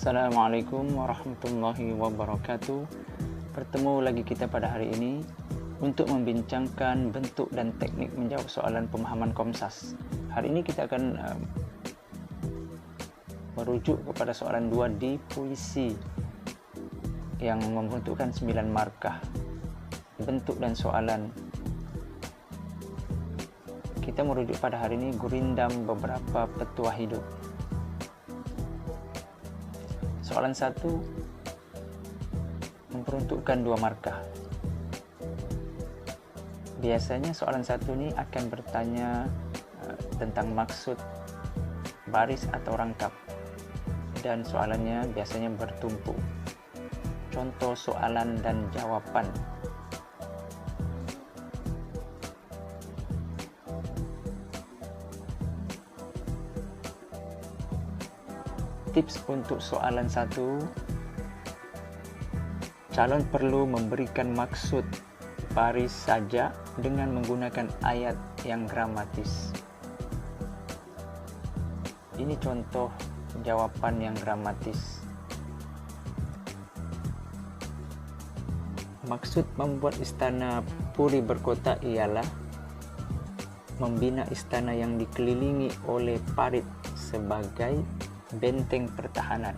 Assalamualaikum warahmatullahi wabarakatuh. Bertemu lagi kita pada hari ini untuk membincangkan bentuk dan teknik menjawab soalan pemahaman Komsas. Hari ini kita akan merujuk kepada soalan 2 di puisi yang membentukkan 9 markah. Bentuk dan soalan. Kita merujuk pada hari ini gurindam beberapa petuah hidup. Soalan 1 memperuntukkan 2 markah. Biasanya soalan 1 ini akan bertanya tentang maksud baris atau rangkap, dan soalannya biasanya bertumpu. Contoh soalan dan jawaban. Tips untuk soalan 1, calon perlu memberikan maksud baris saja dengan menggunakan ayat yang gramatis. Ini contoh jawaban yang gramatis. Maksud membuat istana puri berkotak ialah membina istana yang dikelilingi oleh parit sebagai benteng pertahanan.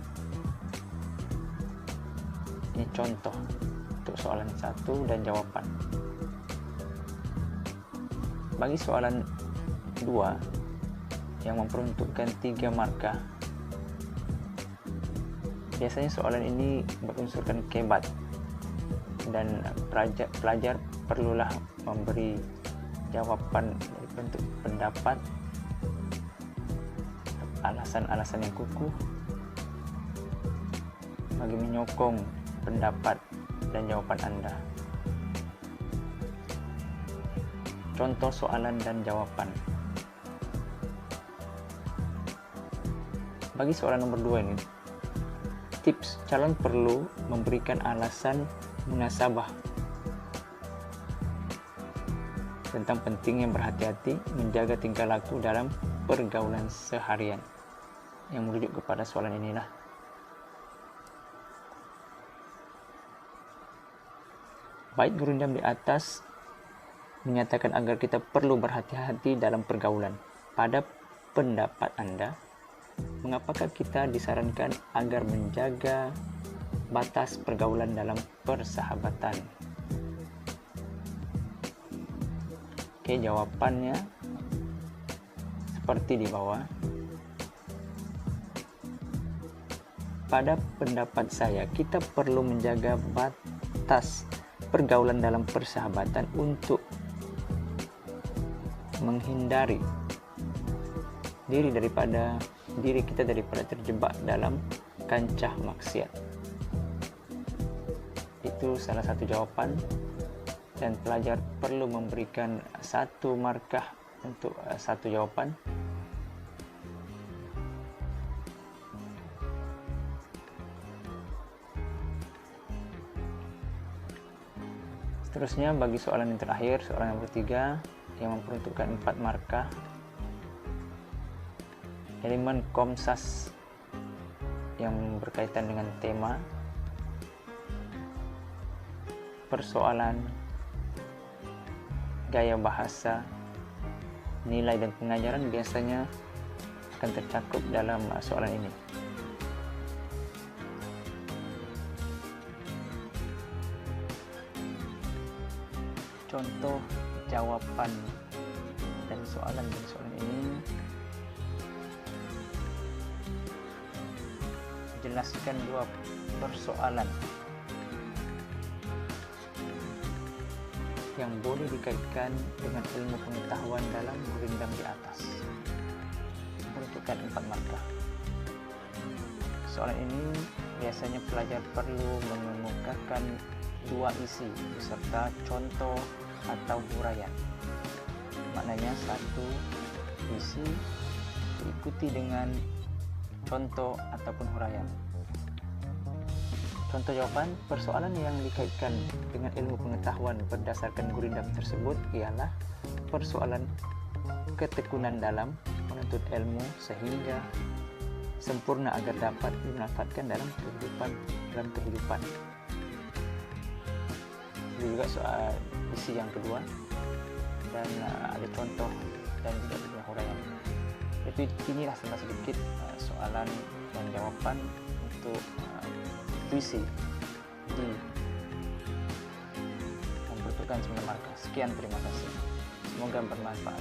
Ini contoh untuk soalan 1 dan jawaban. Bagi soalan 2 yang memperuntukkan 3 markah, biasanya soalan ini berunsurkan kebat, dan pelajar perlulah memberi jawaban bentuk pendapat, alasan-alasan yang kukuh bagi menyokong pendapat dan jawaban Anda. Contoh soalan dan jawaban. Bagi soalan nomor 2 ini, tips calon perlu memberikan alasan munasabah tentang pentingnya berhati-hati menjaga tingkah laku dalam pergaulan seharian, yang merujuk kepada soalan inilah. Bait gurindam di atas menyatakan agar kita perlu berhati-hati dalam pergaulan. Pada pendapat Anda, mengapakah kita disarankan agar menjaga batas pergaulan dalam persahabatan? Oke, jawabannya seperti di bawah. Pada pendapat saya, kita perlu menjaga batas pergaulan dalam persahabatan untuk menghindari diri kita daripada terjebak dalam kancah maksiat. Itu salah satu jawaban, dan pelajar perlu memberikan 1 markah untuk 1 jawaban. Seterusnya bagi soalan yang terakhir, soalan nomor 3 yang memperuntukkan 4 markah. Elemen Komsas yang berkaitan dengan tema, persoalan, gaya bahasa, nilai dan pengajaran biasanya akan tercakup dalam soalan ini. Contoh jawaban dan soalan ini, jelaskan 2 persoalan yang boleh dikaitkan dengan ilmu pengetahuan dalam gurindam di atas. Peruntukan 4 markah. Soalan ini biasanya pelajar perlu mengemukakan 2 isi beserta contoh atau huraian. Maknanya 1 isi diikuti dengan contoh ataupun huraian. Contoh jawaban persoalan yang dikaitkan dengan ilmu pengetahuan berdasarkan gurindam tersebut ialah persoalan ketekunan dalam menuntut ilmu sehingga sempurna agar dapat dimanfaatkan dalam kehidupan. Ini juga soal isi yang kedua, dan ada contoh dan juga punya huraian. Jadi inilah sedikit soalan dan jawaban untuk puisi di Membutuhkan 9 Markah. Sekian, terima kasih. Semoga bermanfaat.